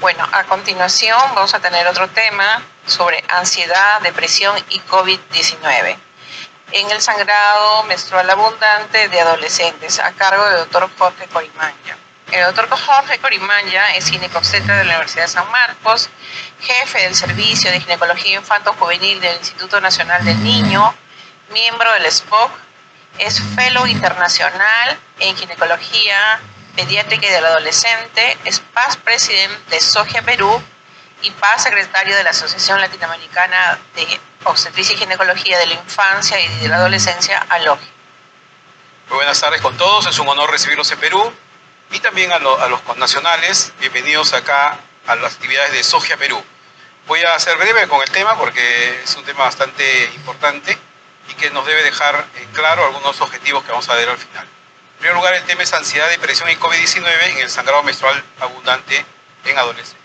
Bueno, a continuación vamos a tener otro tema sobre ansiedad, depresión y COVID-19 en el sangrado menstrual abundante de adolescentes, a cargo del doctor Jorge Corimanya. El doctor Jorge Corimanya es ginecobstetra de la Universidad de San Marcos, jefe del Servicio de Ginecología Infanto-Juvenil del Instituto Nacional del Niño, miembro del SPOC, es fellow internacional en ginecología pediátrica y del adolescente, es past president de SOGIA Perú y past secretario de la Asociación Latinoamericana de Obstetricia y Ginecología de la Infancia y de la Adolescencia, ALOGI. Muy buenas tardes con todos, es un honor recibirlos en Perú y también a los connacionales. Bienvenidos acá a las actividades de SOGIA Perú. Voy a ser breve con el tema porque es un tema bastante importante y que nos debe dejar en claro algunos objetivos que vamos a ver al final. En primer lugar, el tema es ansiedad, depresión y COVID-19 en el sangrado menstrual abundante en adolescentes.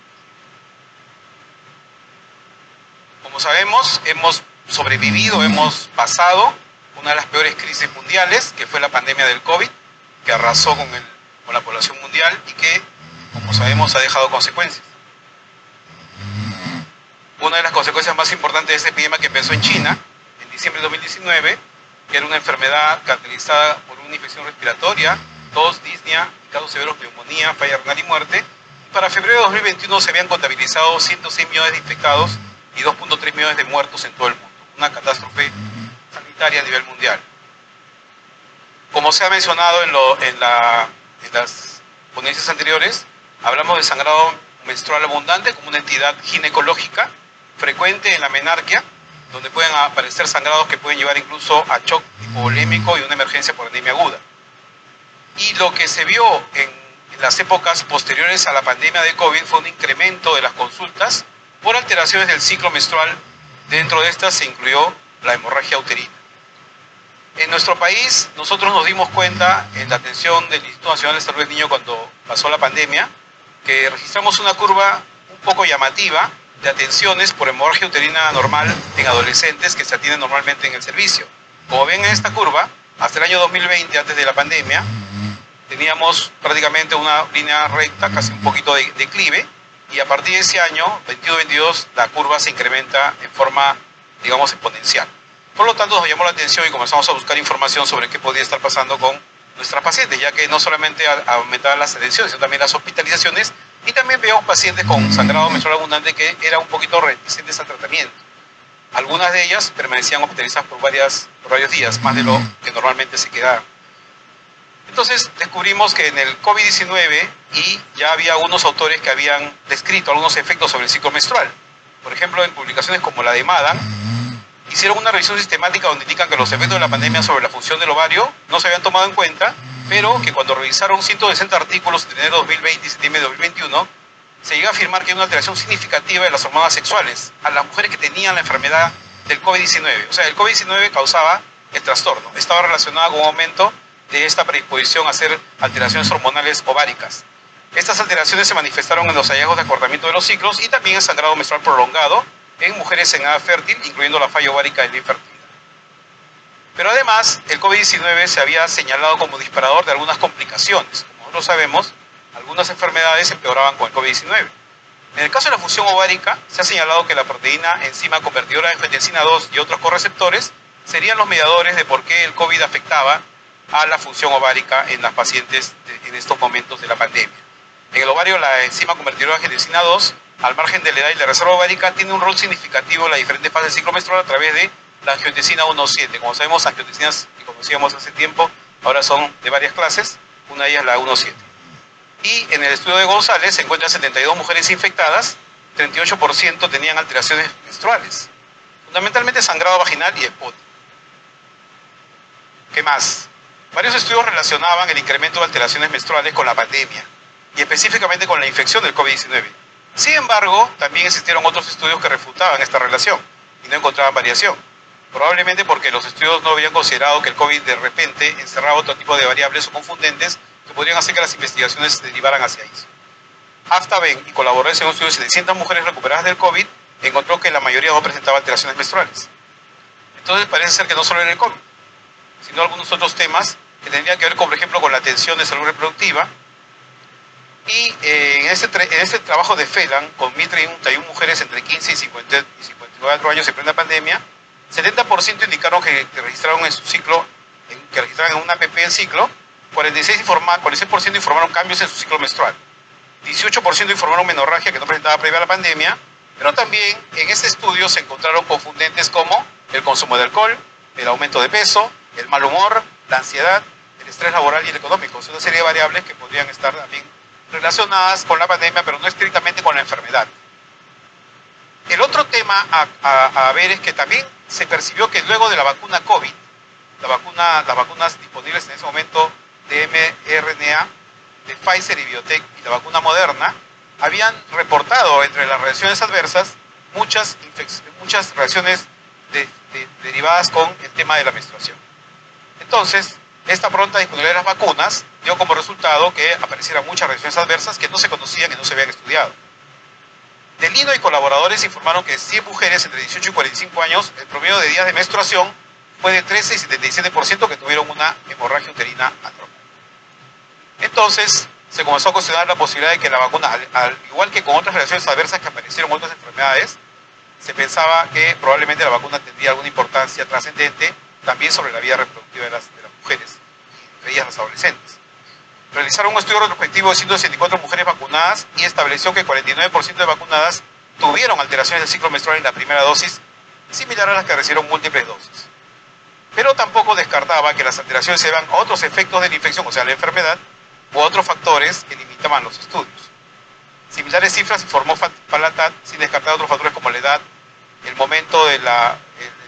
Como sabemos, hemos sobrevivido, hemos pasado una de las peores crisis mundiales, que fue la pandemia del COVID, que arrasó con la población mundial y que, como sabemos, ha dejado consecuencias. Una de las consecuencias más importantes de esta epidemia que empezó en China, en diciembre de 2019, que era una enfermedad caracterizada por una infección respiratoria, tos, disnea, casos severos de neumonía, falla renal y muerte. Para febrero de 2021 se habían contabilizado 106 millones de infectados y 2.3 millones de muertos en todo el mundo. Una catástrofe sanitaria a nivel mundial. Como se ha mencionado en las ponencias anteriores, hablamos del sangrado menstrual abundante como una entidad ginecológica frecuente en la menarquia, donde pueden aparecer sangrados que pueden llevar incluso a shock hipovolémico y una emergencia por anemia aguda. Y lo que se vio en las épocas posteriores a la pandemia de COVID fue un incremento de las consultas por alteraciones del ciclo menstrual. Dentro de estas se incluyó la hemorragia uterina. En nuestro país, nosotros nos dimos cuenta en la atención del Instituto Nacional de Salud del Niño cuando pasó la pandemia, que registramos una curva un poco llamativa de atenciones por hemorragia uterina normal en adolescentes que se atienden normalmente en el servicio. Como ven en esta curva, hasta el año 2020, antes de la pandemia, teníamos prácticamente una línea recta, casi un poquito de declive, y a partir de ese año, 21-22, la curva se incrementa en forma, digamos, exponencial. Por lo tanto, nos llamó la atención y comenzamos a buscar información sobre qué podía estar pasando con nuestras pacientes, ya que no solamente aumentaban las atenciones, sino también las hospitalizaciones, y también veíamos pacientes con sangrado menstrual abundante que eran un poquito reticentes al tratamiento. Algunas de ellas permanecían hospitalizadas por varios días, más de lo que normalmente se quedaban. Entonces descubrimos que en el COVID-19 y ya había algunos autores que habían descrito algunos efectos sobre el ciclo menstrual. Por ejemplo, en publicaciones como la de Madan, hicieron una revisión sistemática donde indican que los efectos de la pandemia sobre la función del ovario no se habían tomado en cuenta, pero que cuando revisaron 160 artículos entre enero de 2020 y septiembre de 2021, se llegó a afirmar que hay una alteración significativa de las hormonas sexuales a las mujeres que tenían la enfermedad del COVID-19. O sea, el COVID-19 causaba el trastorno, estaba relacionado con un aumento de esta predisposición a hacer alteraciones hormonales ováricas. Estas alteraciones se manifestaron en los hallazgos de acortamiento de los ciclos y también el sangrado menstrual prolongado en mujeres en edad fértil, incluyendo la falla ovárica y la infertilidad. Pero además, el COVID-19 se había señalado como disparador de algunas complicaciones. Como nosotros sabemos, algunas enfermedades empeoraban con el COVID-19. En el caso de la función ovárica, se ha señalado que la proteína enzima convertidora de angiotensina 2 y otros correceptores serían los mediadores de por qué el COVID afectaba a la función ovárica en las pacientes en estos momentos de la pandemia. En el ovario, la enzima convertidora de angiotensina 2, al margen de la edad y la reserva ovárica, tiene un rol significativo en las diferentes fases del ciclo menstrual a través de la angiotensina 1,7. Como sabemos, angiotensías que conocíamos hace tiempo ahora son de varias clases, una de ellas la 1,7. Y en el estudio de González se encuentran 72 mujeres infectadas, 38% tenían alteraciones menstruales, fundamentalmente sangrado vaginal y EPOT. ¿Qué más? Varios estudios relacionaban el incremento de alteraciones menstruales con la pandemia y específicamente con la infección del COVID-19. Sin embargo, también existieron otros estudios que refutaban esta relación y no encontraban variación. Probablemente porque los estudios no habían considerado que el COVID de repente encerraba otro tipo de variables o confundentes que podrían hacer que las investigaciones se derivaran hacia eso. Aftaben y colaboradores en un estudio de 700 mujeres recuperadas del COVID encontró que la mayoría no presentaba alteraciones menstruales. Entonces parece ser que no solo era el COVID, sino algunos otros temas que tendrían que ver, por ejemplo, con la atención de salud reproductiva, Y en este trabajo de Phelan, con 1.031 mujeres entre 15 y 54 años en plena pandemia, 70% indicaron que registraron en su ciclo, que registraron en una APP en ciclo, 46% informaron cambios en su ciclo menstrual, 18% informaron menorragia que no presentaba previa a la pandemia, pero también en este estudio se encontraron confundentes como el consumo de alcohol, el aumento de peso, el mal humor, la ansiedad, el estrés laboral y el económico. Es una serie de variables que podrían estar también relacionadas con la pandemia, pero no estrictamente con la enfermedad. El otro tema a ver es que también se percibió que luego de la vacuna COVID, las vacunas disponibles en ese momento de mRNA, de Pfizer y Biotech y la vacuna Moderna, habían reportado entre las reacciones adversas muchas reacciones derivadas con el tema de la menstruación. Entonces, esta pronta disponibilidad de las vacunas dio como resultado que aparecieran muchas reacciones adversas que no se conocían y no se habían estudiado. Delino y colaboradores informaron que 100 mujeres entre 18 y 45 años, el promedio de días de menstruación fue de 13 y 77% que tuvieron una hemorragia uterina anormal. Entonces, se comenzó a cuestionar la posibilidad de que la vacuna, al igual que con otras reacciones adversas que aparecieron en otras enfermedades, se pensaba que probablemente la vacuna tendría alguna importancia trascendente también sobre la vida reproductiva de las mujeres, entre ellas las adolescentes. Realizaron un estudio retrospectivo de 164 mujeres vacunadas y estableció que 49% de vacunadas tuvieron alteraciones del ciclo menstrual en la primera dosis, similar a las que recibieron múltiples dosis. Pero tampoco descartaba que las alteraciones se deban a otros efectos de la infección, o sea, la enfermedad, u otros factores que limitaban los estudios. Similares cifras informó Falatat, sin descartar otros factores como la edad, el momento del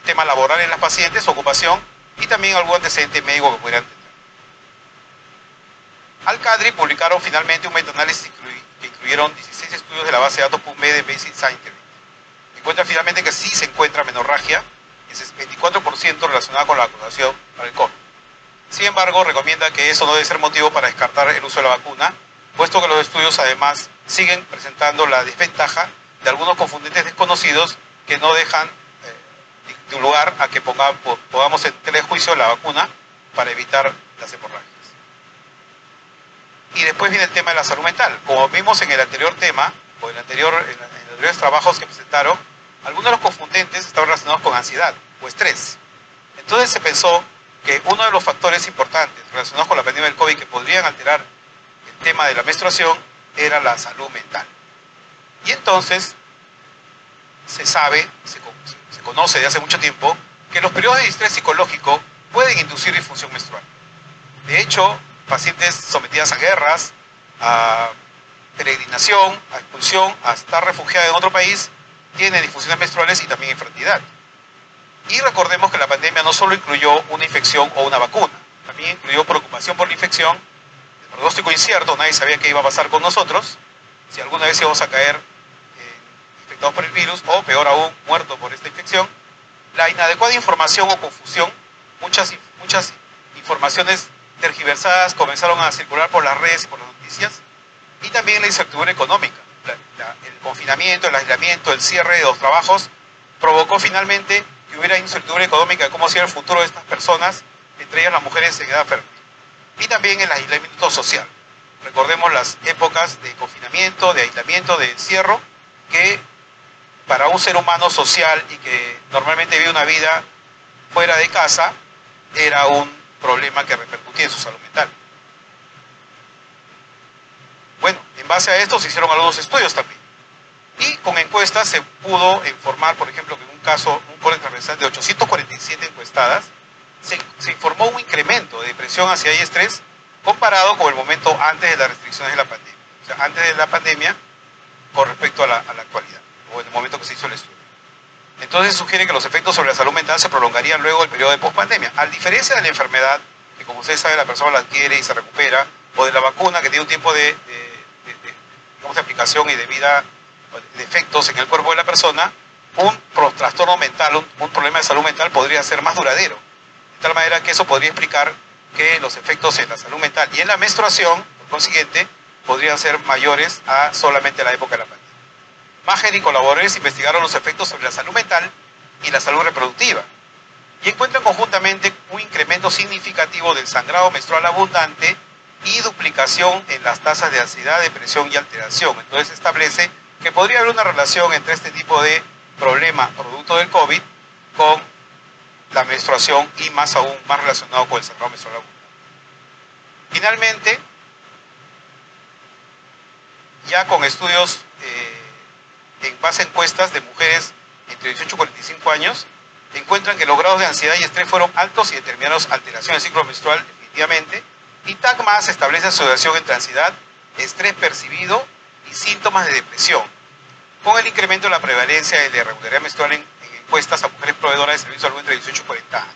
tema laboral en las pacientes, ocupación y también algún antecedente médico que pudieran tener. Al-Qadri publicaron finalmente un metaanálisis que incluyeron 16 estudios de la base de datos PubMed de Basic Scientific. Encuentran finalmente que sí se encuentra menorragia, que es 24% relacionada con la vacunación para el COVID. Sin embargo, recomienda que eso no debe ser motivo para descartar el uso de la vacuna, puesto que los estudios además siguen presentando la desventaja de algunos confundentes desconocidos que no dejan de lugar a que pongamos en telejuicio la vacuna para evitar las hemorragias. Y después viene el tema de la salud mental. Como vimos en el anterior tema, o en los anteriores trabajos que presentaron, algunos de los confundentes estaban relacionados con ansiedad o estrés. Entonces se pensó que uno de los factores importantes relacionados con la pandemia del COVID que podrían alterar el tema de la menstruación era la salud mental. Y entonces se sabe, se conoce de hace mucho tiempo, que los periodos de estrés psicológico pueden inducir disfunción menstrual. De hecho, pacientes sometidas a guerras, a peregrinación, a expulsión, a estar refugiados en otro país, tienen disfunciones menstruales y también infertilidad. Y recordemos que la pandemia no solo incluyó una infección o una vacuna, también incluyó preocupación por la infección, el pronóstico incierto, nadie sabía qué iba a pasar con nosotros, si alguna vez íbamos a caer infectados por el virus o, peor aún, muertos por esta infección, la inadecuada información o confusión, muchas informaciones tergiversadas comenzaron a circular por las redes y por las noticias, y también la incertidumbre económica, el confinamiento, el aislamiento, el cierre de los trabajos, provocó finalmente que hubiera incertidumbre económica de cómo sería el futuro de estas personas, entre ellas las mujeres en edad fértil, y también el aislamiento social. Recordemos las épocas de confinamiento, de aislamiento, de encierro, que para un ser humano social y que normalmente vive una vida fuera de casa, era un problema que repercutía en su salud mental. Bueno, en base a esto se hicieron algunos estudios también. Y con encuestas se pudo informar, por ejemplo, que en un caso, un corte transversal de 847 encuestadas, se informó un incremento de depresión, ansiedad y estrés comparado con el momento antes de las restricciones de la pandemia. O sea, antes de la pandemia con respecto a la actualidad, o en el momento que se hizo el estudio. Entonces sugiere que los efectos sobre la salud mental se prolongarían luego del periodo de pospandemia. A diferencia de la enfermedad, que como ustedes saben la persona la adquiere y se recupera, o de la vacuna que tiene un tiempo de aplicación y de vida, de efectos en el cuerpo de la persona, un trastorno mental, un problema de salud mental podría ser más duradero. De tal manera que eso podría explicar que los efectos en la salud mental y en la menstruación, por consiguiente, podrían ser mayores a solamente la época de la pandemia. Maher y colaboradores investigaron los efectos sobre la salud mental y la salud reproductiva y encuentran conjuntamente un incremento significativo del sangrado menstrual abundante y duplicación en las tasas de ansiedad, depresión y alteración. Entonces establece que podría haber una relación entre este tipo de problema producto del COVID con la menstruación y más aún más relacionado con el sangrado menstrual abundante. Finalmente, ya con estudios en base a encuestas de mujeres entre 18 y 45 años, encuentran que los grados de ansiedad y estrés fueron altos y determinaron alteración del ciclo menstrual definitivamente, y TAC+ establece asociación entre ansiedad, estrés percibido y síntomas de depresión, con el incremento de la prevalencia de la irregularidad menstrual en encuestas a mujeres proveedoras de servicios de salud entre 18 y 40 años.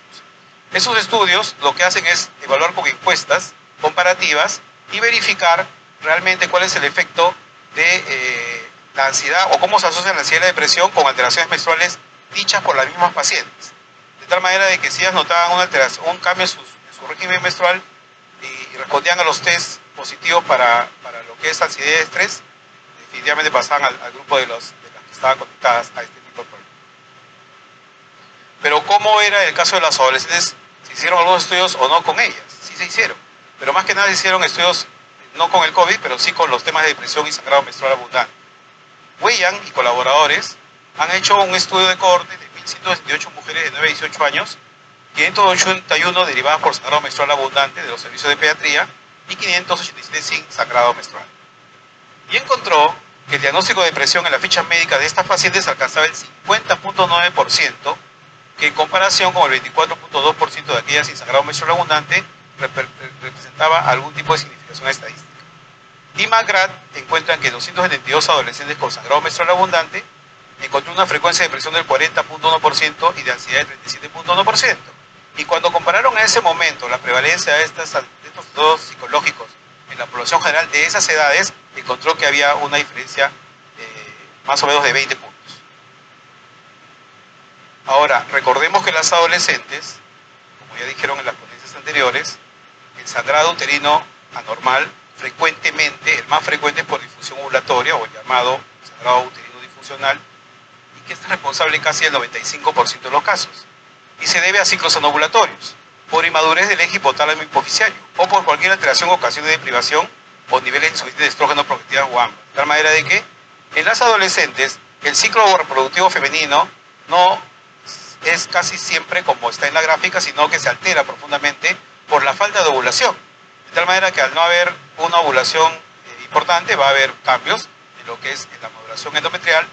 Esos estudios lo que hacen es evaluar con encuestas comparativas y verificar realmente cuál es el efecto de la ansiedad o cómo se asocia la ansiedad y la depresión con alteraciones menstruales dichas por las mismas pacientes. De tal manera de que si ellas notaban una alteración, un cambio en su régimen menstrual y respondían a los test positivos para lo que es ansiedad y estrés, definitivamente pasaban al grupo de las que estaban conectadas a este tipo de problemas. Pero ¿cómo era el caso de las adolescentes? ¿Se hicieron algunos estudios o no con ellas? Sí se hicieron, pero más que nada se hicieron estudios no con el COVID, pero sí con los temas de depresión y sangrado menstrual abundante. Weyand y colaboradores han hecho un estudio de cohorte de 1.168 mujeres de 9 a 18 años, 581 derivadas por sangrado menstrual abundante de los servicios de pediatría y 587 sin sangrado menstrual. Y encontró que el diagnóstico de depresión en las fichas médicas de estas pacientes alcanzaba el 50.9%, que en comparación con el 24.2% de aquellas sin sangrado menstrual abundante representaba algún tipo de significación estadística. Y McGrath encuentran que 272 adolescentes con sangrado menstrual abundante encontró una frecuencia de depresión del 40.1% y de ansiedad del 37.1%. Y cuando compararon en ese momento la prevalencia de estos dos psicológicos en la población general de esas edades, encontró que había una diferencia más o menos de 20 puntos. Ahora, recordemos que las adolescentes, como ya dijeron en las ponencias anteriores, el sangrado uterino anormal frecuentemente, el más frecuente es por difusión ovulatoria o el llamado sangrado uterino disfuncional, y que es responsable en casi el 95% de los casos, y se debe a ciclos anovulatorios, por inmadurez del eje hipotálamo hipoficiario, o por cualquier alteración o ocasión de privación o niveles insuficientes de estrógeno, progestinas o ambas, de tal manera de que en las adolescentes el ciclo reproductivo femenino no es casi siempre como está en la gráfica, sino que se altera profundamente por la falta de ovulación. De tal manera que al no haber una ovulación importante va a haber cambios en lo que es la maduración endometrial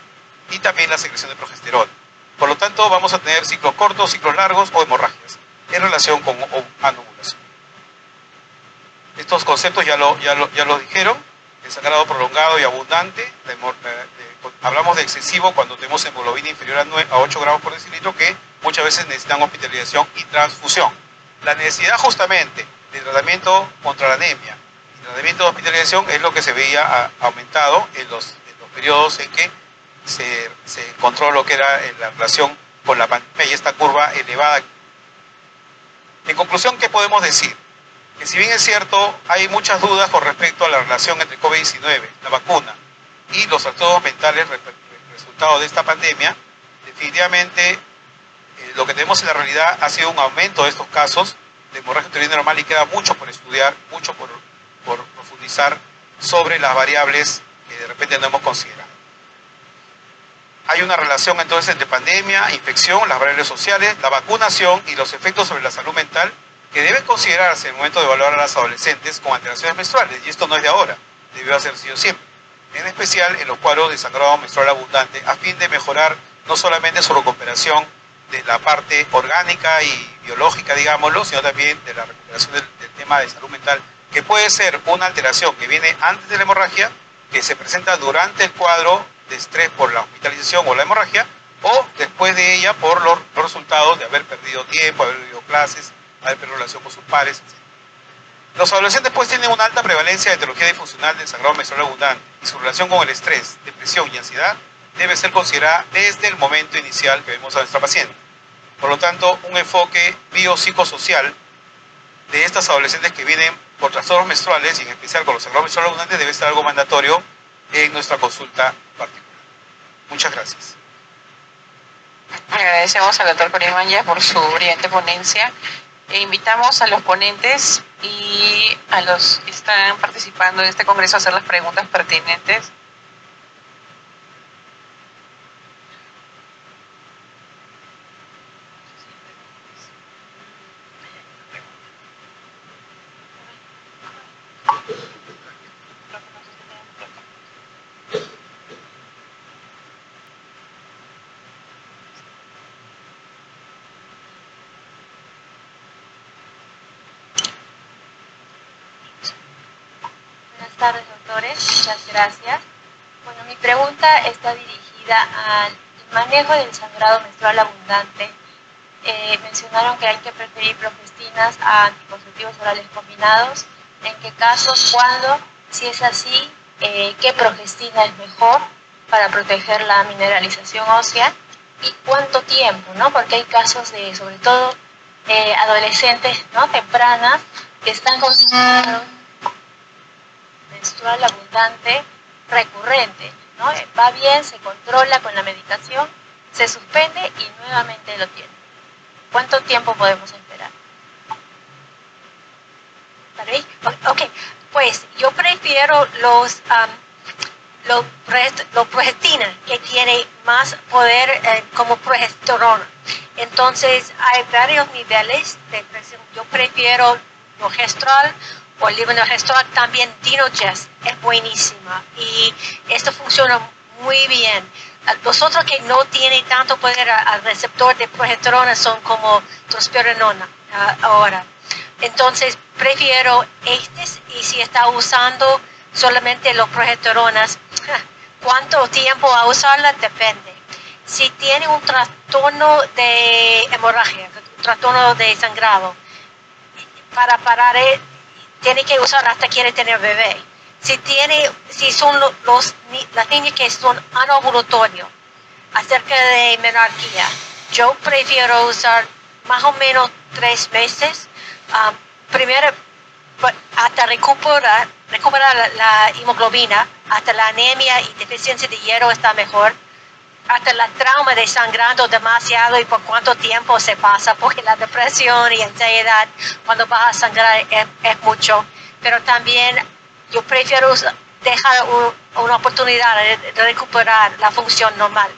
y también la secreción de progesterona. Por lo tanto, vamos a tener ciclos cortos, ciclos largos o hemorragias en relación con anovulación. Estos conceptos ya lo dijeron, el sangrado prolongado y abundante, hablamos de excesivo cuando tenemos hemoglobina inferior a 8 gramos por decilitro, que muchas veces necesitan hospitalización y transfusión. La necesidad justamente de tratamiento contra la anemia y tratamiento de hospitalización es lo que se veía aumentado en los periodos en que se encontró lo que era la relación con la pandemia y esta curva elevada. En conclusión, ¿qué podemos decir? Que si bien es cierto, hay muchas dudas con respecto a la relación entre COVID-19, la vacuna y los trastornos mentales resultado de esta pandemia, definitivamente lo que tenemos en la realidad ha sido un aumento de estos casos de hemorragia uterina normal y queda mucho por estudiar, mucho por profundizar sobre las variables que de repente no hemos considerado. Hay una relación entonces entre pandemia, infección, las variables sociales, la vacunación y los efectos sobre la salud mental que deben considerarse en el momento de evaluar a las adolescentes con alteraciones menstruales, y esto no es de ahora, debió haber sido siempre, en especial en los cuadros de sangrado menstrual abundante, a fin de mejorar no solamente su recuperación de la parte orgánica y biológica, digámoslo, sino también de la recuperación del tema de salud mental, que puede ser una alteración que viene antes de la hemorragia, que se presenta durante el cuadro de estrés por la hospitalización o la hemorragia, o después de ella por los resultados de haber perdido tiempo, haber perdido clases, haber perdido relación con sus pares, etc. Los adolescentes pues tienen una alta prevalencia de etiología disfuncional del sangrado menstrual abundante y su relación con el estrés, depresión y ansiedad debe ser considerada desde el momento inicial que vemos a nuestra paciente. Por lo tanto, un enfoque biopsicosocial de estas adolescentes que vienen por trastornos menstruales y en especial con los sangrados menstruales abundantes debe ser algo mandatorio en nuestra consulta particular. Muchas gracias. Agradecemos al doctor Corimanya por su brillante ponencia E invitamos a los ponentes y a los que están participando en este congreso a hacer las preguntas pertinentes. Buenas tardes, doctores. Muchas gracias. Bueno, mi pregunta está dirigida al manejo del sangrado menstrual abundante. Mencionaron que hay que preferir progestinas a anticonceptivos orales combinados. ¿En qué casos? ¿Cuándo? Si es así, ¿qué progestina es mejor para proteger la mineralización ósea? ¿Y cuánto tiempo? ¿No? Porque hay casos de, sobre todo, adolescentes, ¿no?, tempranas, que están con sangrado menstrual abundante recurrente, ¿no? Va bien, se controla con la medicación, se suspende y nuevamente lo tiene. ¿Cuánto tiempo podemos esperar? ¿Para mí? Ok, pues yo prefiero los progestina, que tiene más poder como progesterona. Entonces hay varios niveles de presión. Yo prefiero progesterol o levonorgestrel, también Dinogest es buenísima y esto funciona muy bien. Los otros que no tienen tanto poder al receptor de progesterona son como drospirenona ahora. Entonces prefiero estos, y si está usando solamente los progesteronas, ¿cuánto tiempo a usarla? Depende. Si tiene un trastorno de hemorragia, un trastorno de sangrado, para parar tiene que usar hasta quiere tener bebé. Si son las niñas que son anovulatorios, acerca de menarquía, yo prefiero usar más o menos 3 meses, primero hasta recuperar la hemoglobina, hasta la anemia y deficiencia de hierro está mejor, hasta la trauma de sangrando demasiado y por cuánto tiempo se pasa, porque la depresión y ansiedad cuando vas a sangrar es mucho, pero también yo prefiero dejar una oportunidad de recuperar la función normal.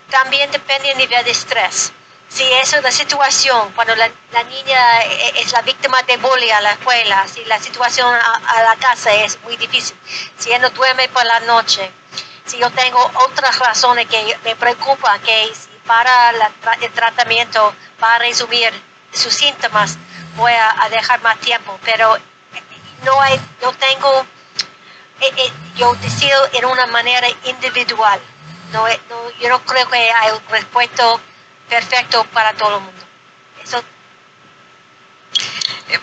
También depende del nivel de estrés. Si es la situación, cuando la niña es la víctima de bullying a la escuela, si la situación a la casa es muy difícil, si él no duerme por la noche, si yo tengo otras razones que me preocupan, que si para el tratamiento, para resumir sus síntomas, voy a dejar más tiempo, pero yo decido en una manera individual. Yo no creo que hay un respuesta perfecto para todo el mundo. Eso.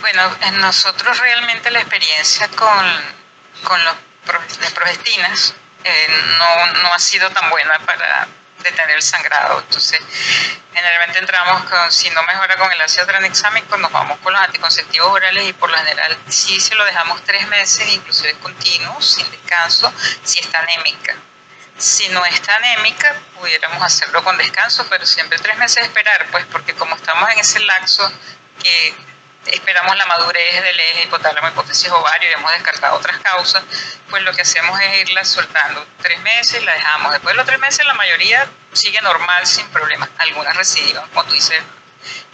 Bueno, nosotros realmente la experiencia con las progestinas no ha sido tan buena para detener el sangrado. Entonces, generalmente entramos si no mejora con el ácido tranexámico, nos vamos con los anticonceptivos orales y por lo general sí se lo dejamos 3 meses, inclusive continuos, sin descanso, si está anémica. Si no está anémica, pudiéramos hacerlo con descanso, pero siempre 3 meses esperar, pues porque como estamos en ese lapso que esperamos la madurez del eje hipotálamo, hipófisis ovario y hemos descartado otras causas, pues lo que hacemos es irla soltando 3 meses, la dejamos. Después de los 3 meses la mayoría sigue normal sin problemas, algunas recidivan, como tú dices,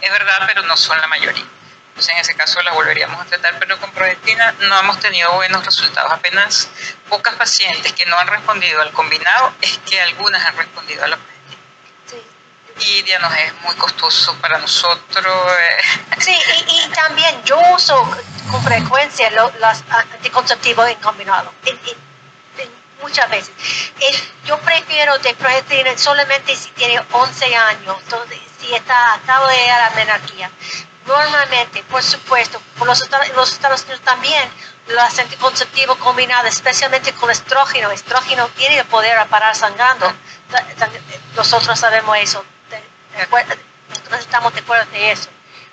es verdad, pero no son la mayoría. Entonces en ese caso la volveríamos a tratar, pero con progestina no hemos tenido buenos resultados. Apenas pocas pacientes que no han respondido al combinado, es que algunas han respondido a la progestina. Sí. Y ya nos es muy costoso para nosotros. Sí, y también yo uso con frecuencia los anticonceptivos en combinado, muchas veces. Yo prefiero de progestina solamente si tiene 11 años, entonces, si acabo de llegar a la menarquía. Normalmente, por supuesto, por los Estados Unidos también, los anticonceptivos combinados, especialmente con estrógeno tiene el poder a parar sangrando. Nosotros sabemos eso, nosotros estamos de acuerdo de eso.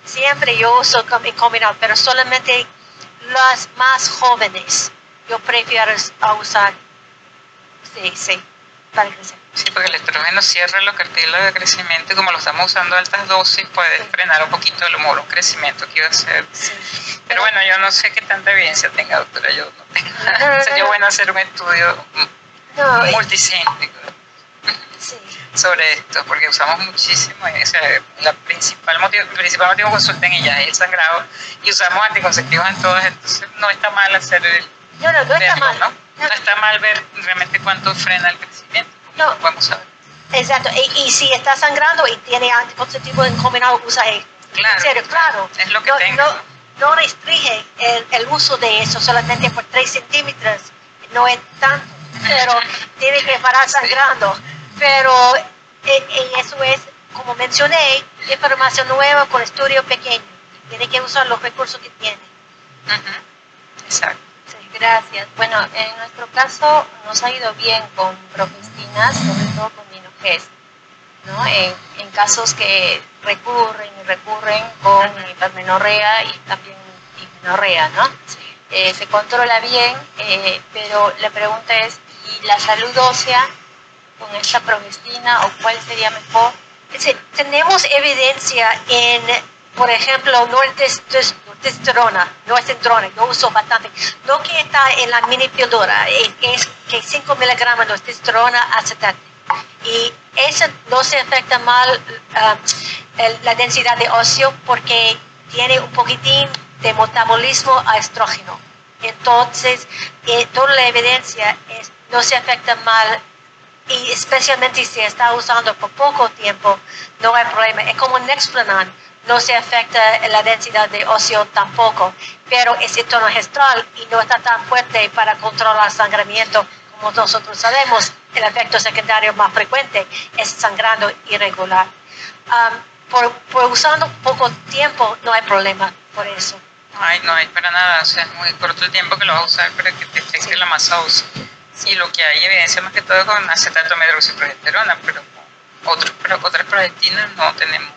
Siempre yo uso combinado, pero solamente las más jóvenes yo prefiero usar. Sí. para crecer. Sí, porque el estrógeno cierra los cartílagos de crecimiento y como lo estamos usando a altas dosis, puede frenar un poquito el humor, un crecimiento que iba a ser. Sí. Pero bueno, yo no sé qué tanta evidencia tenga, doctora, yo no tengo. Sería bueno hacer un estudio multicéntrico Sí. sobre esto, porque usamos muchísimo, o sea, el principal motivo que consulten ella es el sangrado, y usamos anticonceptivos en todas, entonces no está mal hacer el No está verlo, mal. ¿no? No está mal ver realmente cuánto frena el crecimiento, No. lo podemos saber. Exacto. Y si está sangrando y tiene anticonceptivos combinados, usa esto. Claro, En serio, claro. es lo que tenga. No restringe el uso de eso solamente por 3 centímetros. No es tanto, pero tiene que parar sangrando. Pero eso es, como mencioné, información nueva con estudio pequeño. Tiene que usar los recursos que tiene. Exacto. Sí. Gracias. Bueno, en nuestro caso nos ha ido bien con Profestina, sobre todo con Minogest, ¿no? En casos que recurren con hipermenorrea y también dismenorrea, ¿no? Se controla bien, pero la pregunta es, ¿y la salud ósea con esta Progestina o cuál sería mejor? Tenemos evidencia en, por ejemplo, nortestrona, yo uso bastante. Lo que está en la mini píldora es que 5 miligramos de nortestrona acetate. Y eso no se afecta mal la densidad de óseo porque tiene un poquitín de metabolismo a estrógeno. Entonces, toda la evidencia no se afecta mal, y especialmente si está usando por poco tiempo, no hay problema. Es como Nexplanon, no se afecta la densidad de óseo tampoco, pero es gestral y no está tan fuerte para controlar sangramiento. Como nosotros sabemos, el efecto secundario más frecuente es sangrando irregular. Por usando poco tiempo, no hay problema por eso. Ay, no hay para nada, o sea, es muy corto el tiempo que lo vas a usar para que te afecte la masa ósea. Y lo que hay evidencia más que todo con acetato de hidroxiprogesterona, pero otras progestinas no tenemos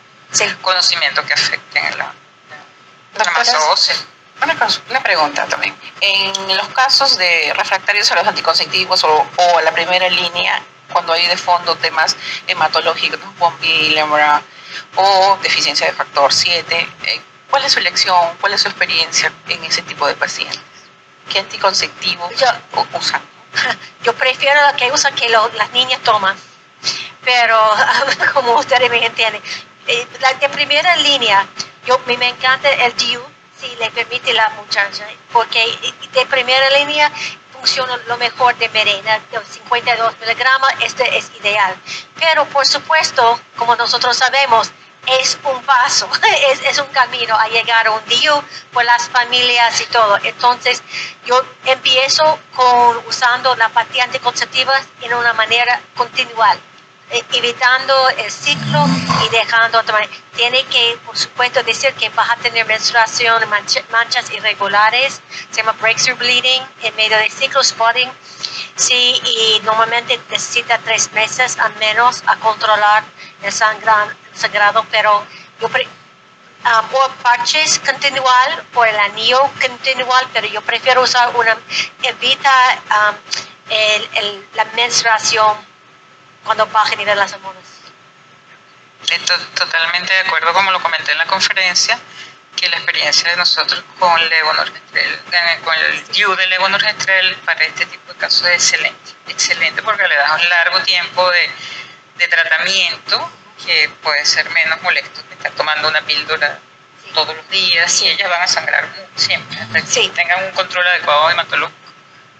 conocimiento que afecten la masa ósea. Una pregunta también. En los casos de refractarios a los anticonceptivos o a la primera línea, cuando hay de fondo temas hematológicos, von Willebrand o deficiencia de factor 7, ¿cuál es su elección, cuál es su experiencia en ese tipo de pacientes? ¿Qué anticonceptivos usan? Yo prefiero que usan que las niñas toman, pero como ustedes me entienden, de primera línea, me encanta el DIU, si le permite la muchacha, porque de primera línea funciona lo mejor de Mirena, de 52 miligramos, este es ideal. Pero por supuesto, como nosotros sabemos, es un paso, es un camino a llegar a un DIU por las familias y todo. Entonces, yo empiezo usando la pastilla anticonceptiva en una manera continual, evitando el ciclo y dejando. Tiene que, por supuesto, decir que vas a tener menstruación, manchas irregulares, se llama breakthrough bleeding, en medio del ciclo, spotting. Sí, y normalmente necesita 3 meses al menos a controlar el sangrado, pero o parches continual o el anillo continual, pero yo prefiero usar evita la menstruación cuando baja el nivel de las hormonas. Totalmente de acuerdo, como lo comenté en la conferencia, que la experiencia de nosotros con levonorgestrel, con el DIU de levonorgestrel para este tipo de casos es excelente porque le da un largo tiempo de tratamiento que puede ser menos molesto que estar tomando una píldora todos los días, y ellas van a sangrar siempre, hasta que tengan un control adecuado hematológico,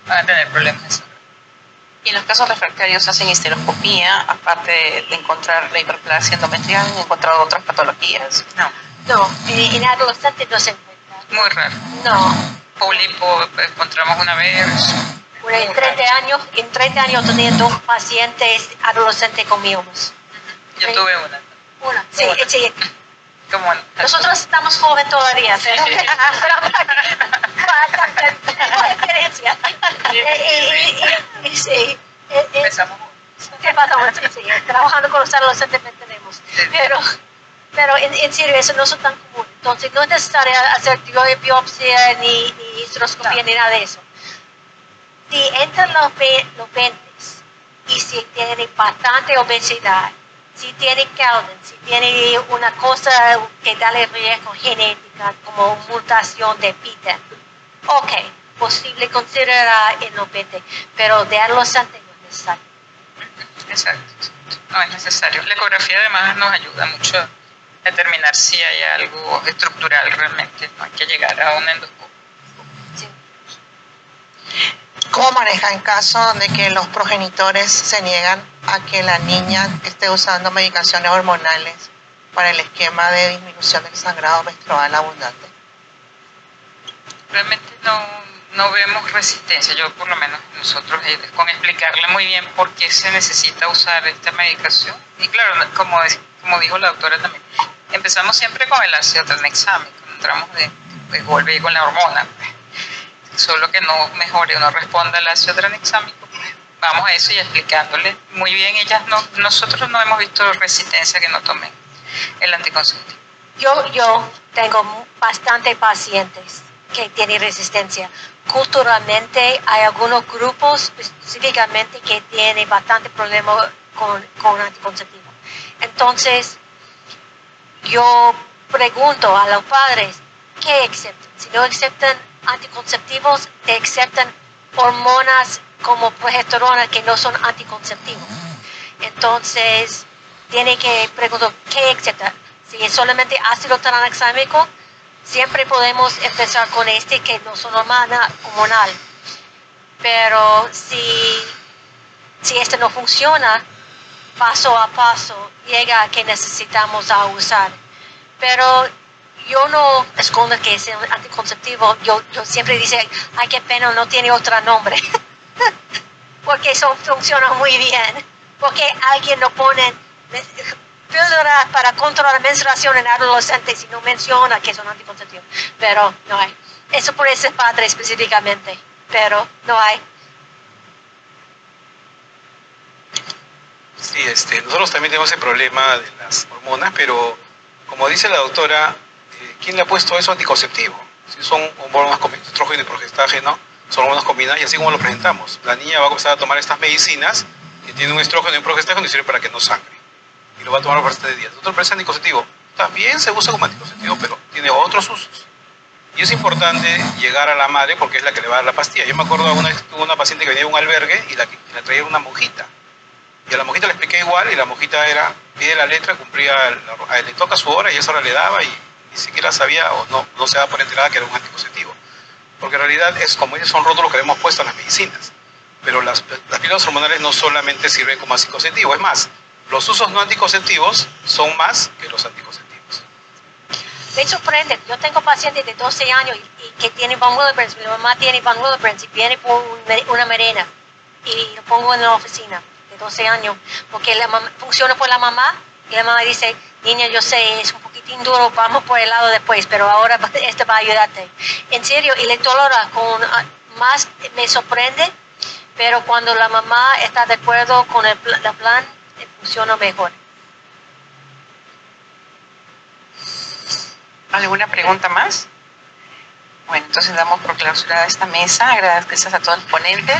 van a tener problemas de sangre. Y en los casos refractarios hacen histeroscopía, aparte de encontrar la hiperplasia endometrial, ¿han encontrado otras patologías? No, en adolescentes no se encuentra. Muy raro. No. Pólipo encontramos una vez. En 30 años tenía 2 pacientes adolescentes con miomas. Yo tuve una. Sí. ¿Cómo? Nosotros estamos jóvenes todavía, pero experiencia. Empezamos. Trabajando con los adolescentes que tenemos. Pero en serio, eso no es tan común. Entonces, no es necesario hacer biopsia ni histeroscopía ni nada de eso. Si entran los 20, y si tiene bastante obesidad, si tiene Kelvin, si tiene una cosa que da riesgo genética como mutación de PITA, ok, posible considerar el NOPET, pero de adolescente no es necesario. Exacto, no es necesario. La ecografía además nos ayuda mucho a determinar si hay algo estructural realmente, no hay que llegar a un endoscopio. Sí. ¿Cómo maneja en caso de que los progenitores se niegan a que la niña esté usando medicaciones hormonales para el esquema de disminución del sangrado menstrual abundante? Realmente no vemos resistencia. Yo por lo menos nosotros con explicarle muy bien por qué se necesita usar esta medicación. Y claro, como dijo la doctora también, empezamos siempre con el ácido tranexámico, entramos de golpe y con la hormona. Solo que no mejore o no responda al ácido tranexámico, pues vamos a eso y explicándole muy bien. Nosotros no hemos visto resistencia que no tomen el anticonceptivo. Yo tengo bastante pacientes que tienen resistencia. Culturalmente hay algunos grupos específicamente que tienen bastante problema con anticonceptivo. Entonces, yo pregunto a los padres, ¿qué aceptan? Si no aceptan anticonceptivos, te aceptan hormonas como progesterona que no son anticonceptivos. Entonces, tiene que preguntar, ¿qué aceptan? Si es solamente ácido tranexámico, siempre podemos empezar con que no son hormonal. Pero si esto no funciona, paso a paso, llega a que necesitamos a usar. Pero yo no escondo que es un anticonceptivo. Yo siempre dice, ay, qué pena, no tiene otro nombre. Porque eso funciona muy bien. Porque alguien no pone píldora para controlar la menstruación en adolescentes y no menciona que son anticonceptivos. Pero no hay. Eso por ese padre específicamente. Pero no hay. Sí, nosotros también tenemos el problema de las hormonas, pero como dice la doctora, ¿quién le ha puesto eso anticonceptivo? Si son hormonas con estrógeno y progestágeno, son hormonas combinadas y así como lo presentamos. La niña va a comenzar a tomar estas medicinas que tienen un estrógeno y un progestágeno y sirve para que no sangre. Y lo va a tomar por bastante días. Otro parece anticonceptivo. También se usa como anticonceptivo, pero tiene otros usos. Y es importante llegar a la madre porque es la que le va a dar la pastilla. Yo me acuerdo una vez tuve una paciente que venía de un albergue y la traía una monjita. Y a la monjita le expliqué igual y la monjita pide la letra, le toca su hora y esa hora le daba y ni siquiera sabía o no se daba por enterada que era un anticonceptivo. Porque en realidad es como ellos son rótulos que le hemos puesto a las medicinas. Pero las píldoras hormonales no solamente sirven como anticonceptivo, es más, los usos no anticonceptivos son más que los anticonceptivos. Me sorprende, yo tengo pacientes de 12 años y que tienen Von Willebrand, mi mamá tiene Von Willebrand y viene por una merena y lo pongo en la oficina de 12 años, porque funciona por la mamá y la mamá dice, niña, yo sé, es un poquitín duro, vamos por el lado después, pero ahora esto va a ayudarte. En serio, y le tolera más me sorprende, pero cuando la mamá está de acuerdo con el plan, funciona mejor. ¿Alguna pregunta más? Bueno, entonces damos por clausurada esta mesa. Gracias a todos los ponentes.